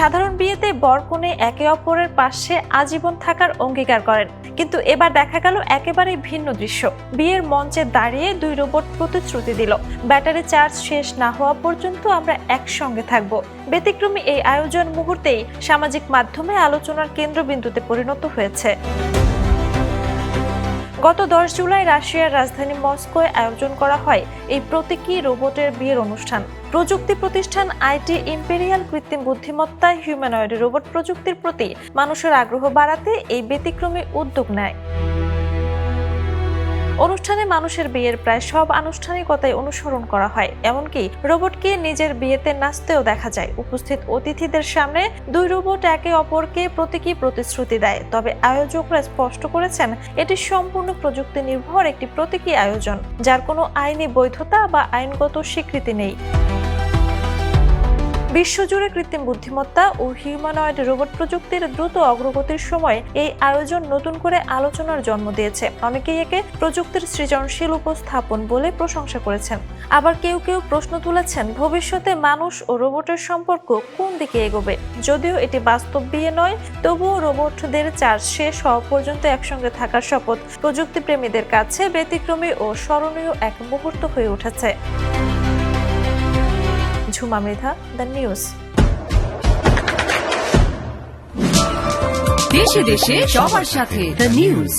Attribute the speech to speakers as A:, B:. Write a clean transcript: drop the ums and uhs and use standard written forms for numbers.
A: সাধারণ বিয়েতে বর-কনে একে অপরের পাশে আজীবন থাকার অঙ্গীকার করেন, কিন্তু এবার দেখা গেল একেবারেই ভিন্ন দৃশ্য। বিয়ের মঞ্চে দাঁড়িয়ে দুই রোবট প্রতিশ্রুতি দিল, ব্যাটারি চার্জ শেষ না হওয়া পর্যন্ত আমরা একসঙ্গে থাকব। ব্যতিক্রমী এই আয়োজন মুহূর্তেই সামাজিক মাধ্যমে আলোচনার কেন্দ্রবিন্দুতে পরিণত হয়েছে। গত 10 জুলাই রাশিয়ার রাজধানী মস্কোয় আয়োজন করা হয় এই প্রতীকী রোবটের বিয়ের অনুষ্ঠান। প্রযুক্তি প্রতিষ্ঠান আইটি ইম্পেরিয়াল কৃত্রিম বুদ্ধিমত্তা হিউম্যানয়েড রোবট প্রযুক্তির প্রতি মানুষের আগ্রহ বাড়াতে এই ব্যতিক্রমী উদ্যোগ নেয়। অনুষ্ঠানে মানুষের বিয়ের প্রায় সব আনুষ্ঠানিকতায় অনুসরণ করা হয়, এমনকি রোবটকে নিজের বিয়েতে নাচতেও দেখা যায়। উপস্থিত অতিথিদের সামনে দুই রোবট একে অপরকে প্রতীকী প্রতিশ্রুতি দেয়, তবে আয়োজকরা স্পষ্ট করেছেন এটি সম্পূর্ণ প্রযুক্তি নির্ভর একটি প্রতীকী আয়োজন, যার কোনো আইনি বৈধতা বা আইনগত স্বীকৃতি নেই। বিশ্বজুড়ে কৃত্রিম বুদ্ধিমত্তা ও হিউম্যানয়েড রোবট প্রযুক্তির দ্রুত অগ্রগতির সময় এই আয়োজন নতুন করে আলোচনার জন্ম দিয়েছে। অনেকেই একে প্রযুক্তির সৃজনশীল উপস্থাপন বলে প্রশংসা করেছেন, আবার কেউ কেউ প্রশ্ন তুলেছেন ভবিষ্যতে মানুষ ও রোবটের সম্পর্ক কোন দিকে এগোবে। যদিও এটি বাস্তব বিয়ে নয়, তবুও রোবটদের চার্জ শেষ হওয়া পর্যন্ত একসঙ্গে থাকার শপথ প্রযুক্তি প্রেমীদের কাছে ব্যতিক্রমী ও স্মরণীয় এক মুহূর্ত হয়ে উঠেছে। Jhuma Mridha, the news.
B: দেশে দেশে সবার সাথে দ্য নিউজ।